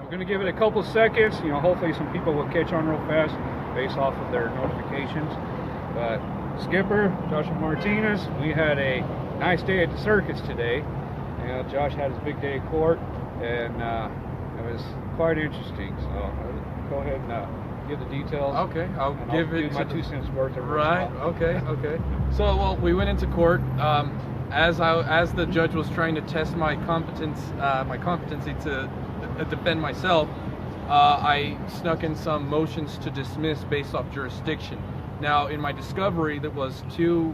We're going to give it a couple seconds. Hopefully some people will catch on real fast based off of their notifications. But Skipper, Joshua Martinez, we had a nice day at the circus today. Josh had his big day at court, and it was quite interesting. So I'll go ahead and give the details. Okay, I'll give it my 2 cents worth. Right. Okay. So, well, we went into court. As the judge was trying to test my competency to defend myself, I snuck in some motions to dismiss based off jurisdiction. Now, in my discovery, there was two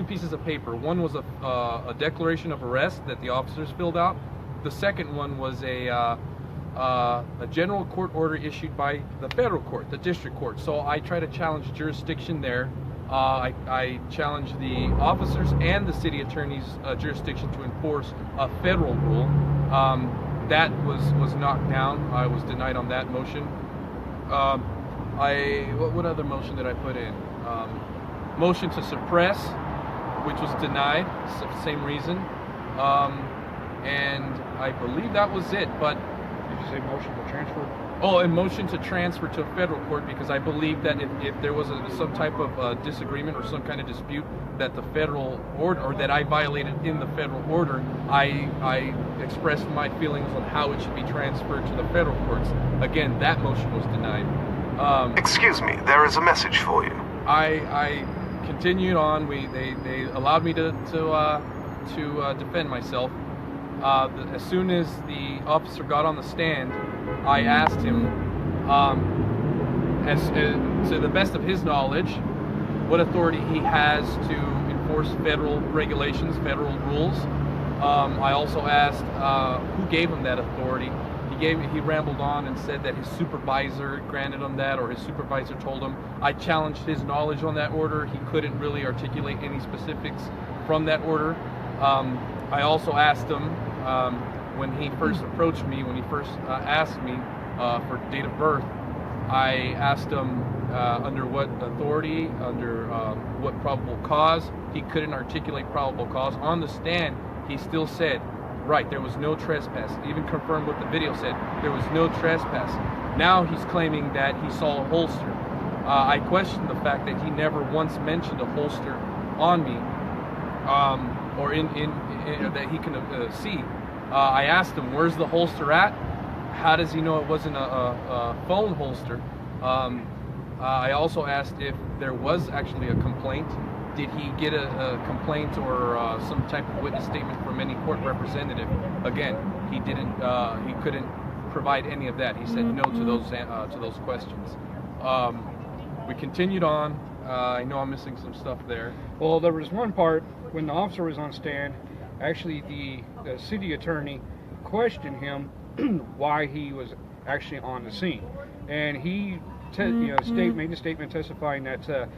pieces of paper. One was a declaration of arrest that the officers filled out. The second one was a general court order issued by the federal court, the district court. So I try to challenge jurisdiction there. I challenged the officers and the city attorney's jurisdiction to enforce a federal rule. That was knocked down. I was denied on that motion. What other motion did I put in? Motion to suppress, which was denied, same reason. And I believe that was it. But did you say motion to transfer? Oh, and motion to transfer to a federal court, because I believe that if there was some type of disagreement or some kind of dispute that the federal order, or that I violated in the federal order, I expressed my feelings on how it should be transferred to the federal courts. Again, that motion was denied. Excuse me, there is a message for you. I continued on. They allowed me to defend myself. As soon as the officer got on the stand, I asked him, to the best of his knowledge, what authority he has to enforce federal regulations, federal rules. I also asked who gave him that authority. He rambled on and said that his supervisor granted him that, or his supervisor told him. I challenged his knowledge on that order. He couldn't really articulate any specifics from that order. I also asked him, when he first approached me, when he first asked me for date of birth, I asked him under what authority, under what probable cause. He couldn't articulate probable cause. On the stand, he still said, right, there was no trespass. Even confirmed what the video said, there was no trespass. Now he's claiming that he saw a holster. I questioned the fact that he never once mentioned a holster on me, or in that he can see. I asked him, where's the holster at? How does he know it wasn't a phone holster? I also asked if there was actually a complaint. Did he get a complaint or some type of witness statement from any court representative? Again, he didn't. He couldn't provide any of that. He said no to those questions. We continued on. I know I'm missing some stuff there. Well, there was one part when the officer was on stand. Actually, the city attorney questioned him why he was actually on the scene, and he made a statement testifying that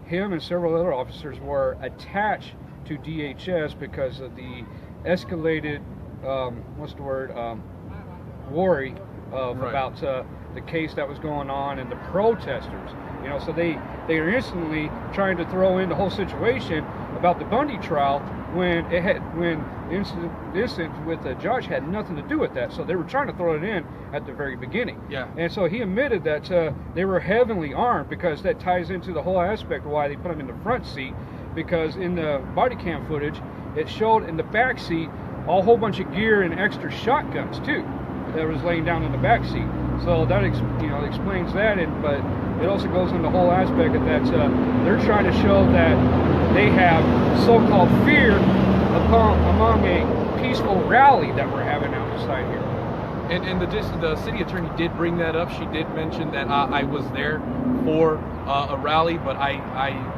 him and several other officers were attached to DHS because of the escalated worry of right. about the case that was going on and the protesters. So they are instantly trying to throw in the whole situation about the Bundy trial when the incident with Josh had nothing to do with that. So they were trying to throw it in at the very beginning. Yeah. And so he admitted that they were heavily armed, because that ties into the whole aspect of why they put him in the front seat, because in the body cam footage, it showed in the back seat a whole bunch of gear and extra shotguns too that was laying down in the back seat. So that explains that, but it also goes into the whole aspect of that they're trying to show that they have so-called fear among a peaceful rally that we're having outside here. And the city attorney did bring that up. She did mention that I was there for a rally, but I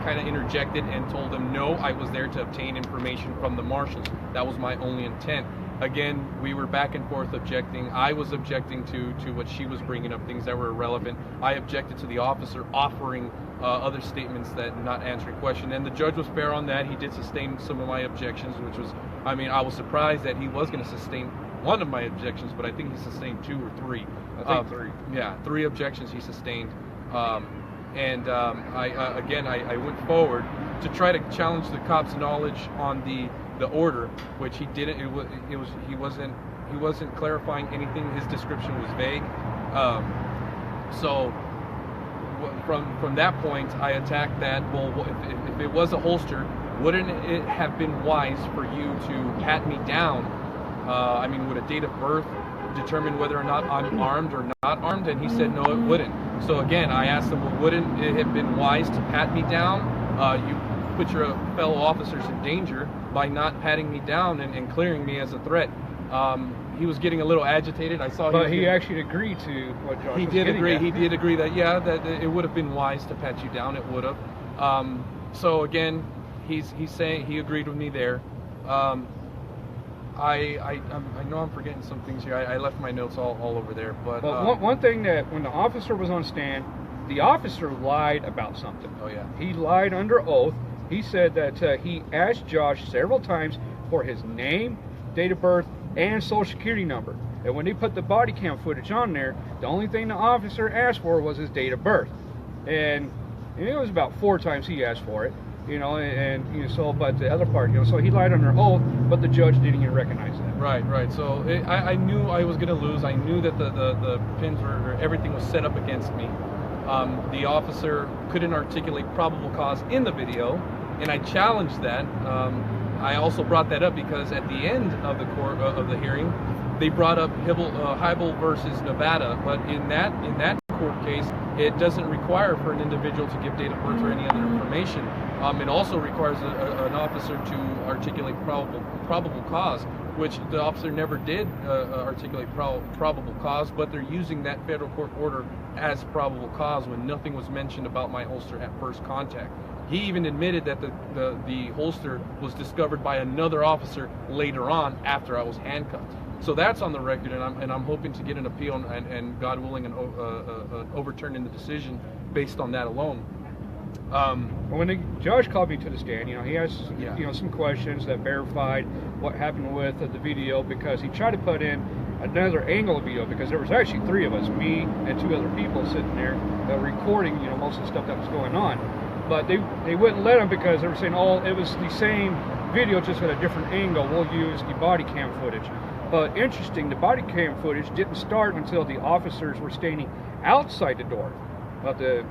kind of interjected and told them no, I was there to obtain information from the marshals. That was my only intent. Again, we were back and forth objecting. I was objecting to what she was bringing up, things that were irrelevant. I objected to the officer offering other statements that not answering question. And the judge was fair on that. He did sustain some of my objections, which was, I was surprised that he was going to sustain one of my objections, but I think he sustained 2 or 3. I think 3. Yeah, 3 objections he sustained. I went forward to try to challenge the cop's knowledge on the order, which he didn't. He wasn't clarifying anything. His description was vague. So from that point, I attacked that. Well, if it was a holster, wouldn't it have been wise for you to pat me down? I mean, would a date of birth determine whether or not I'm armed or not armed? And he said no, it wouldn't. So again, I asked him, well, wouldn't it have been wise to pat me down? You put your fellow officers in danger by not patting me down and clearing me as a threat. He was getting a little agitated. I saw. But he actually agreed to what Josh He was did getting agree. at. He did agree that that it would have been wise to pat you down. It would have. So again, he's saying he agreed with me there. I know I'm forgetting some things here. I left my notes all over there. But one thing that when the officer was on stand, the officer lied about something. Oh yeah. He lied under oath. He said that he asked Josh several times for his name, date of birth, and social security number. And when they put the body cam footage on there, the only thing the officer asked for was his date of birth. And it was about 4 times he asked for it, but the other part, so he lied under oath, but the judge didn't even recognize that. Right. So I knew I was going to lose. I knew that the pins were, everything was set up against me. The officer couldn't articulate probable cause in the video, and I challenged that. I also brought that up because at the end of the court of the hearing, they brought up Hybel versus Nevada, but in that court case, it doesn't require for an individual to give date of birth or any other information. It also requires an officer to articulate probable cause, which the officer never did articulate probable cause, but they're using that federal court order as probable cause when nothing was mentioned about my holster at first contact. He even admitted that the holster was discovered by another officer later on after I was handcuffed. So that's on the record, and I'm hoping to get an appeal and God willing, an overturn in the decision based on that alone. When the judge called me to the stand, he asked some questions that verified what happened with the video, because he tried to put in another angle of video, because there was actually 3 of us, me and 2 other people sitting there recording most of the stuff that was going on. But they wouldn't let him because they were saying, it was the same video, just at a different angle. We'll use the body cam footage. But interesting, the body cam footage didn't start until the officers were standing outside the door of the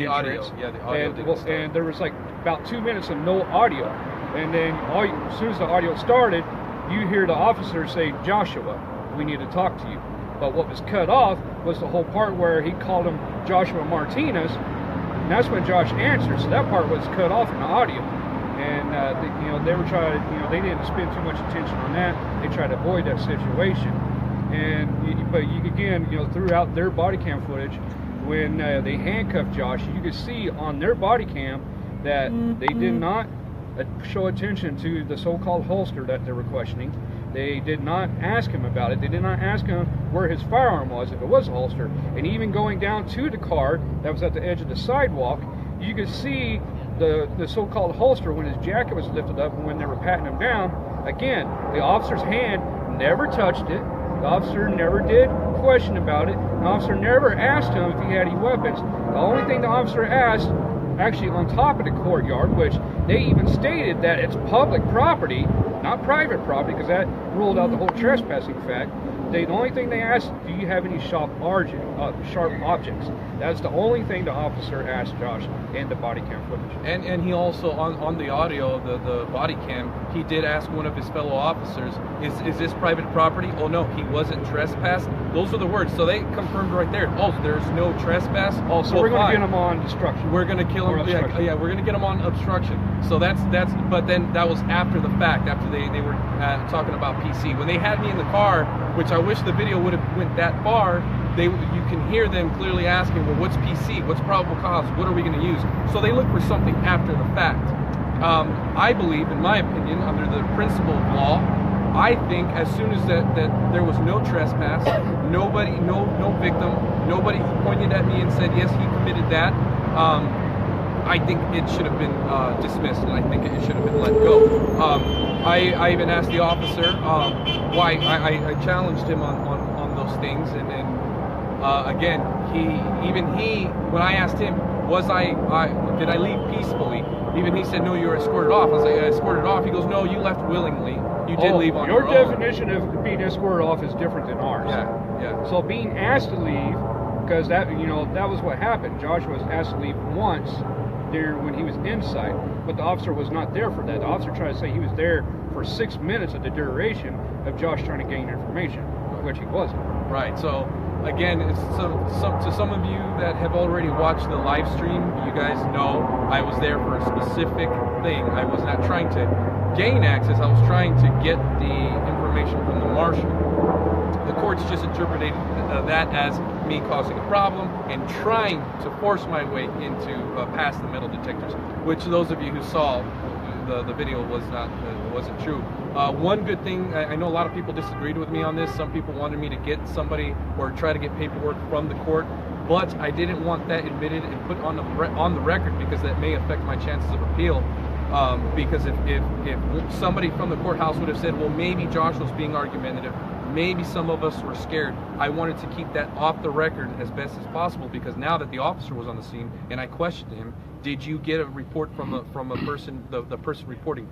audio. entrance. Yeah, the audio didn't start. And there was like about 2 minutes of no audio. And then as soon as the audio started, you hear the officer say, "Joshua, we need to talk to you." But what was cut off was the whole part where he called him Joshua Martinez. And that's when Josh answered, so that part was cut off in the audio. And they were trying to, they didn't spend too much attention on that. They tried to avoid that situation. But throughout their body cam footage, when they handcuffed Josh, you could see on their body cam that they did not show attention to the so-called holster that they were questioning. They did not ask him about it. They did not ask him where his firearm was, if it was a holster. And even going down to the car that was at the edge of the sidewalk, you could see the so-called holster when his jacket was lifted up and when they were patting him down. Again, the officer's hand never touched it. The officer never did question about it. The officer never asked him if he had any weapons. The only thing the officer asked, actually on top of the courtyard, which they even stated that it's public property, not private property, because that ruled out the whole trespassing fact. The only thing they asked, do you have any sharp objects? That's the only thing the officer asked Josh in the body cam footage. And he also, on the audio, the body cam, he did ask one of his fellow officers, is this private property? Oh no, he wasn't trespassed. Those are the words. So they confirmed right there, there's no trespass. So we're going to get him on destruction. We're going to kill him. Yeah, we're going to get him on obstruction. So that's, but then that was after the fact, after they were talking about PC. When they had me in the car, which I wish the video would have went that far, you can hear them clearly asking, well, what's PC? What's probable cause? What are we going to use? So they look for something after the fact. I believe, in my opinion, under the principle of law, I think as soon as that there was no trespass, nobody, no victim, nobody pointed at me and said, yes, he committed that, I think it should have been dismissed, and I think it should have been let go. I even asked the officer why. I challenged him on those things, and again, when I asked him, did I leave peacefully? Even he said, no, you were escorted off. I was like, I escorted off. He goes, no, you left willingly. You did leave on your own. Your definition of being escorted off is different than ours. Yeah. So being asked to leave because that was what happened. Josh was asked to leave once there when he was inside, but the officer was not there for that. The officer tried to say he was there for 6 minutes of the duration of Josh trying to gain information, which he wasn't. Right. So again, it's to some of you that have already watched the live stream, you guys know I was there for a specific thing. I was not trying to gain access. I was trying to get the information from the marshal. The courts just interpreted that as me causing a problem and trying to force my way into past the metal detectors, which those of you who saw the video wasn't true. One good thing, I know a lot of people disagreed with me on this. Some people wanted me to get somebody or try to get paperwork from the court, but I didn't want that admitted and put on the record because that may affect my chances of appeal. Because if somebody from the courthouse would have said, well, maybe Josh was being argumentative, maybe some of us were scared, I wanted to keep that off the record as best as possible, because now that the officer was on the scene and I questioned him, did you get a report from a person, the person reporting?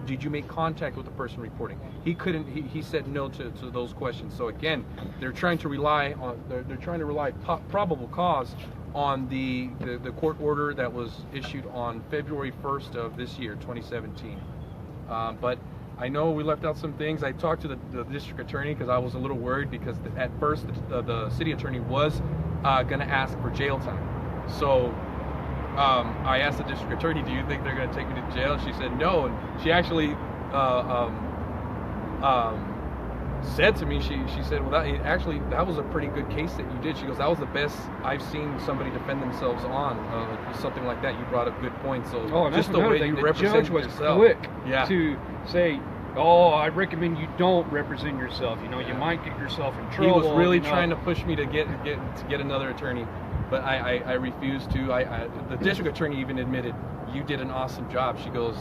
Did you make contact with the person reporting? He couldn't. He said no to those questions. So again, they're trying to rely probable cause on the court order that was issued on February 1st of this year, 2017. But I know we left out some things. I talked to the district attorney because I was a little worried, because at first the city attorney was going to ask for jail time. So I asked the district attorney, do you think they're going to take me to jail? She said no, and she actually said to me, she said, well, that was a pretty good case that you did. She goes, that was the best I've seen somebody defend themselves on, something like that. You brought up good points. So just the way you represent judge was yourself. Quick to say, oh, I recommend you don't represent yourself. You might get yourself in trouble. He was really trying to push me to get another attorney, but I refused to. The district attorney even admitted, you did an awesome job. She goes,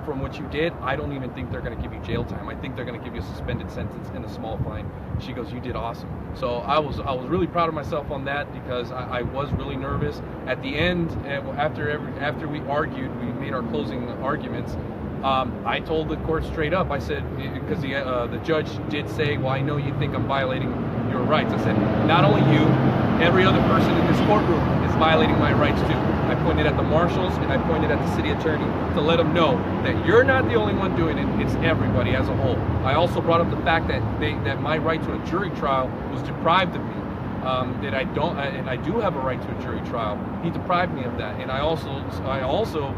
from what you did, I don't even think they're going to give you jail time. I think they're going to give you a suspended sentence and a small fine. She goes, you did awesome. So I was really proud of myself on that, because I was really nervous. At the end, after we argued, we made our closing arguments. I told the court straight up. I said, because the judge did say, well, I know you think I'm violating your rights. I said, not only you, every other person in this courtroom is violating my rights too. I pointed at the marshals and I pointed at the city attorney to let them know that you're not the only one doing it, it's everybody as a whole. I also brought up the fact that my right to a jury trial was deprived of me. That I do have a right to a jury trial. He deprived me of that. And I also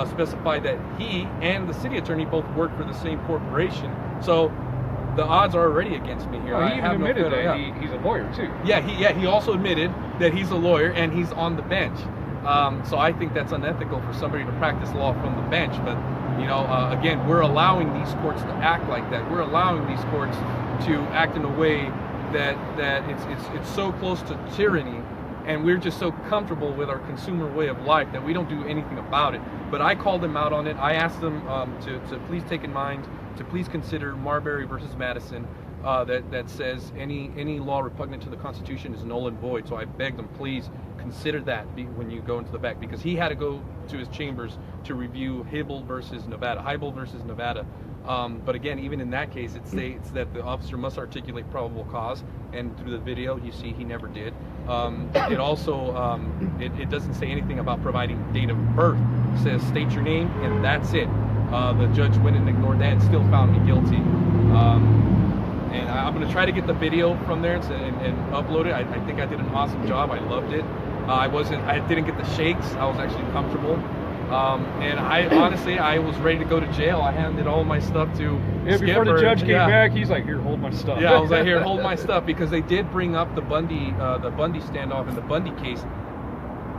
specified that he and the city attorney both work for the same corporation. So the odds are already against me here. Well, he even admitted that he's a lawyer too. He also admitted that he's a lawyer and he's on the bench. So I think that's unethical for somebody to practice law from the bench. But again, we're allowing these courts to act like that. We're allowing these courts to act in a way that it's so close to tyranny, and we're just so comfortable with our consumer way of life that we don't do anything about it. But I called them out on it. I asked them to please take in mind, to please consider Marbury versus Madison, that says any law repugnant to the Constitution is null and void. So I begged them, please consider that when you go into the back, because he had to go to his chambers to review Hybl versus Nevada. But again, even in that case, it states that the officer must articulate probable cause, and through the video, you see he never did. It also it doesn't say anything about providing date of birth. It says state your name, and that's it. The judge went and ignored that and still found me guilty. And I'm going to try to get the video from there and upload it. I think I did an awesome job. I loved it. I didn't get the shakes. I was actually comfortable. And I was ready to go to jail. I handed all my stuff to Skipper. Before the judge came back, he's like, here, hold my stuff. Yeah, I was like, here, hold my stuff, because they did bring up the Bundy standoff and the Bundy case.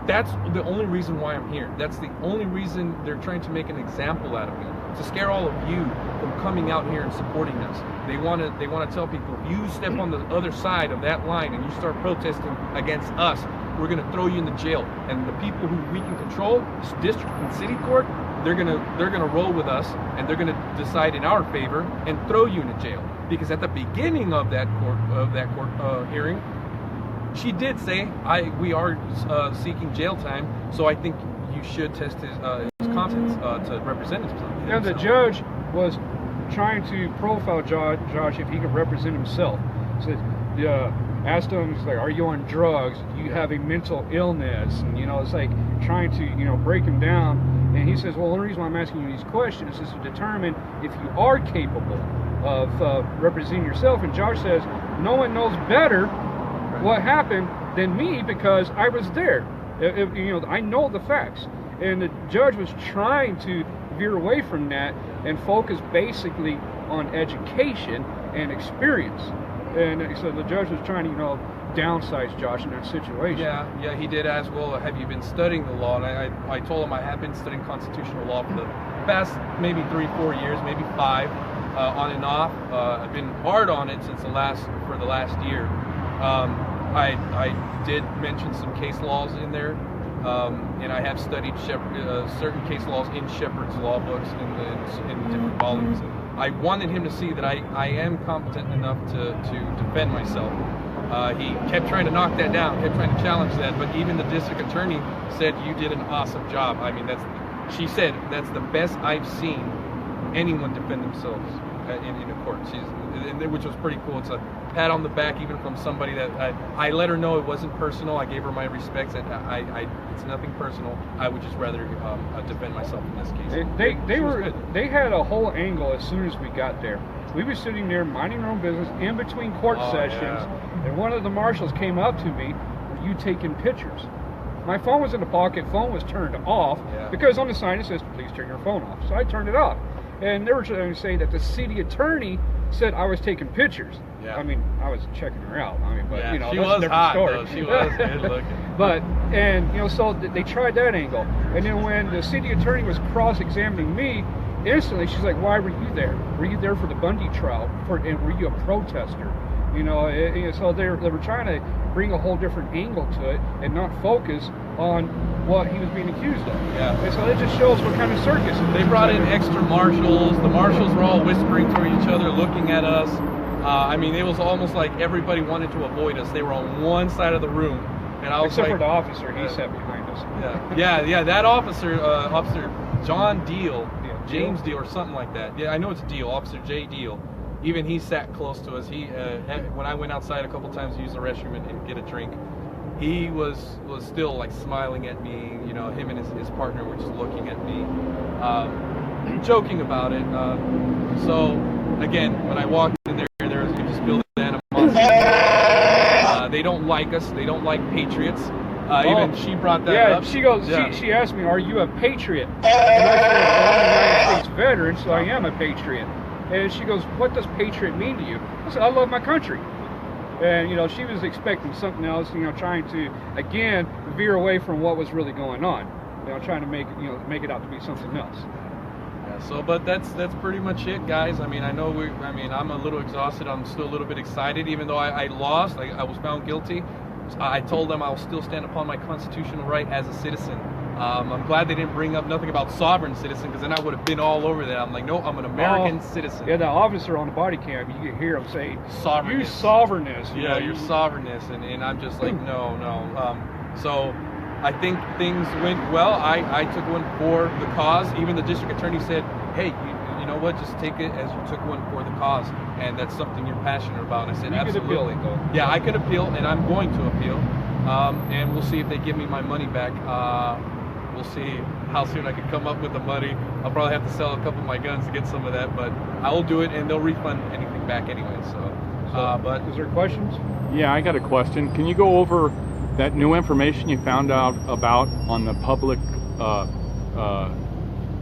That's the only reason why I'm here. That's the only reason they're trying to make an example out of me, to scare all of you from coming out here and supporting us. They want to tell people, if you step on the other side of that line and you start protesting against us, we're going to throw you into jail. And the people who we can control, district and city court, they're going to roll with us, and they're going to decide in our favor and throw you into jail. Because at the beginning of that court hearing, she did say, we are seeking jail time, so I think you should test his competence to represent himself. And the judge was trying to profile Josh if he could represent himself. So, asked him, he's like, are you on drugs? Do you have a mental illness? And, it's like trying to, break him down. And he says, well, the only reason why I'm asking you these questions is to determine if you are capable of representing yourself. And Josh says, no one knows better what happened than me because I was there. I know the facts. And the judge was trying to veer away from that and focus basically on education and experience. And so the judge was trying to, downsize Josh in that situation. Yeah, he did ask, well, have you been studying the law? And I told him I have been studying constitutional law for the past maybe 3-4 years, maybe 5, on and off. I've been hard on it for the last year. I did mention some case laws in there, and I have studied certain case laws in Shepard's law books in different volumes. I wanted him to see that I am competent enough to defend myself. He kept trying to knock that down, kept trying to challenge that, but even the district attorney said, you did an awesome job. I mean, she said that's the best I've seen anyone defend themselves in a court, which was pretty cool. It's a pat on the back, even from somebody that I let her know it wasn't personal. I gave her my respects. It's nothing personal. I would just rather defend myself in this case. They had a whole angle as soon as we got there. We were sitting there minding our own business in between court sessions, and one of the marshals came up to me, were you taking pictures? My phone was in the pocket, phone was turned off, because on the sign it says, please turn your phone off. So I turned it off. And they were trying to say that the city attorney said I was taking pictures. Yeah. I mean, I was checking her out. I mean, but she that's was a different hot, story. Though. She was good looking. But so they tried that angle. And then when the city attorney was cross-examining me, instantly she's like, why were you there? Were you there for the Bundy trial? And were you a protester? So they were trying to bring a whole different angle to it and not focus on what he was being accused of. Yeah. And so it just shows what kind of circus. They brought in extra marshals. The marshals were all whispering to each other, looking at us. It was almost like everybody wanted to avoid us. They were on one side of the room. And I was Except for the officer, he sat behind us. Yeah. That officer, Officer John Deal, James Deal, or something like that. Yeah, I know it's Deal, Officer J. Deal. Even he sat close to us. He, when I went outside a couple times to use the restroom and get a drink, he was still like smiling at me. Him and his partner were just looking at me, joking about it. So again, when I walked in there was just building animosity. They don't like us. They don't like patriots. Even she brought that up. She goes. She asked me, "Are you a patriot?" And I said, "Well, I'm a United States veteran, so I am a patriot." And she goes, "What does patriot mean to you?" I said, "I love my country." And she was expecting something else. Trying to again veer away from what was really going on. Trying to make it out to be something else. Yeah. So, but that's pretty much it, guys. I know I'm a little exhausted. I'm still a little bit excited, even though I lost. I was found guilty. I told them I will still stand upon my constitutional right as a citizen. I'm glad they didn't bring up nothing about sovereign citizen, because then I would have been all over that. I'm like, no, I'm an American citizen. Yeah, the officer on the body cam, you can hear him say, sovereignist. You sovereignist. Your sovereignist. And I'm just like, no. So I think things went well. I took one for the cause. Even the district attorney said, hey, you know what, just take it as you took one for the cause, and that's something you're passionate about. And I said, you absolutely. Could appeal it, though. Yeah, I could appeal, and I'm going to appeal. And we'll see if they give me my money back. We'll see how soon I can come up with the money. I'll probably have to sell a couple of my guns to get some of that, but I will do it, and they'll refund anything back anyway. But is there questions? Yeah, I got a question. Can you go over that new information you found out about on the public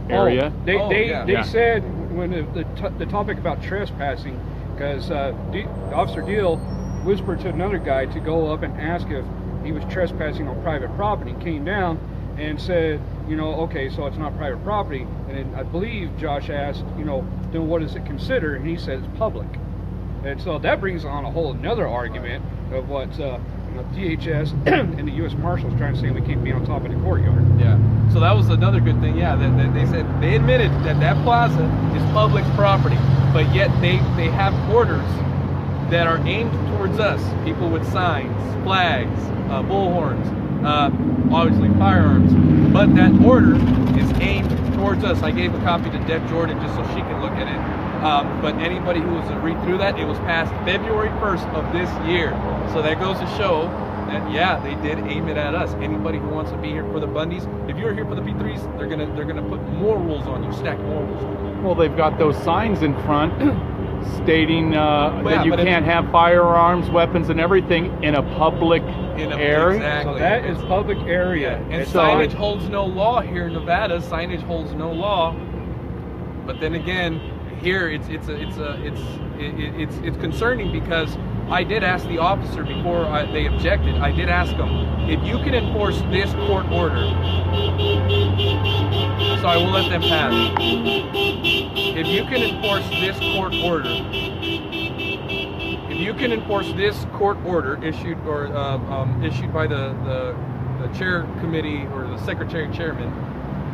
area? They said when the topic about trespassing, because Officer Deal whispered to another guy to go up and ask if he was trespassing on private property. Came down and said, okay, so it's not private property. And then I believe Josh asked, then what does it consider? And he said it's public. And so that brings on a whole another argument of what DHS and the U.S. Marshals trying to say we can't be on top of the courtyard. Yeah. So that was another good thing. Yeah, they said they admitted that plaza is public property, but yet they have orders that are aimed towards us. People with signs, flags, bullhorns, obviously firearms. But that order is aimed towards us. I gave a copy to Deb Jordan just so she can look at it. But anybody who was to read through that, it was passed February 1st of this year. So that goes to show that, yeah, they did aim it at us. Anybody who wants to be here for the Bundys, if you're here for the P3s, they're gonna put more rules on you, stack more rules on you. Well, they've got those signs in front stating that you but can't have firearms, weapons, and everything in a public area. Exactly. So that is public area. And It's signage not- holds no law here in Nevada. Signage holds no law. But then again, here it's concerning because I did ask the officer before they objected. I did ask them if you can enforce this court order. So I will let them pass. If you can enforce this court order, if you can enforce this court order issued or issued by the chair committee or the secretary chairman,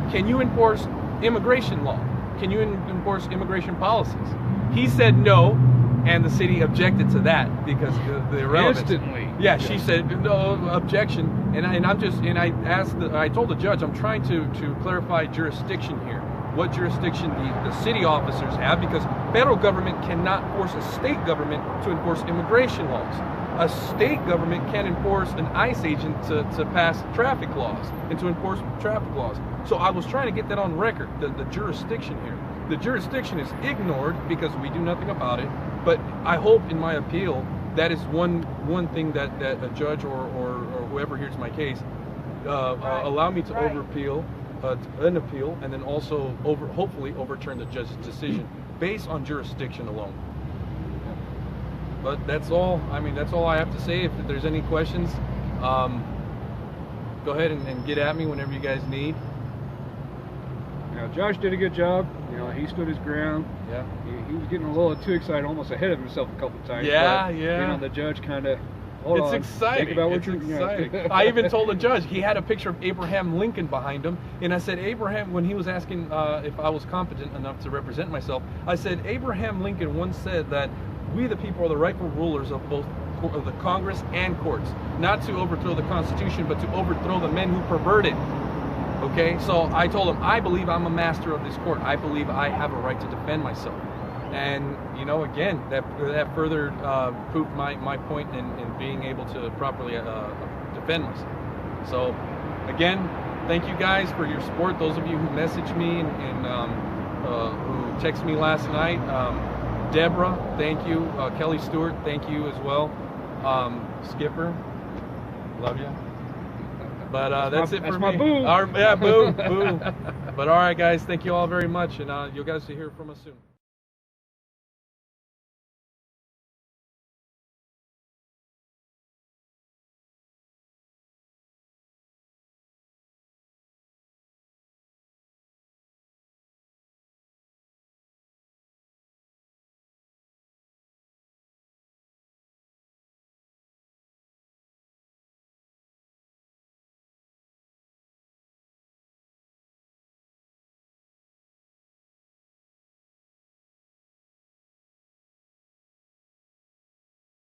can you enforce immigration law? Can you enforce immigration policies? He said no, and the city objected to that because the irrelevance. Instantly. Yeah, she said no objection, and I told the judge I'm trying to clarify jurisdiction here. What jurisdiction the city officers have, because federal government cannot force a state government to enforce immigration laws. A state government can enforce an ICE agent to pass traffic laws and to enforce traffic laws. So I was trying to get that on record, the jurisdiction here. The jurisdiction is ignored because we do nothing about it, but I hope in my appeal that is one thing that a judge or whoever hears my case allow me to overappeal an appeal, and then also hopefully overturn the judge's decision based on jurisdiction alone. But that's all. I mean, that's all I have to say. If there's any questions, go ahead and get at me whenever you guys need. Now, Josh did a good job. You know, he stood his ground. Yeah. He was getting a little too excited, almost ahead of himself a couple of times. Yeah, but, yeah. You know, the judge kind of. It's exciting. Think about what it's you're, exciting. You know. I even told the judge, he had a picture of Abraham Lincoln behind him, and I said, Abraham, when he was asking if I was competent enough to represent myself, I said, Abraham Lincoln once said that we the people are the rightful rulers of both of the Congress and courts, not to overthrow the Constitution, but to overthrow the men who pervert it. Okay, so I told him, I believe I'm a master of this court. I believe I have a right to defend myself. And, you know, again, that further proved my point in being able to properly defend myself. So, again, thank you guys for your support. Those of you who messaged me and who texted me last night. Deborah, thank you. Kelly Stewart, thank you as well. Skipper, love you. But that's it for me. That's my boo. Yeah, boo, boo. But all right, guys, thank you all very much, and you guys will hear from us soon.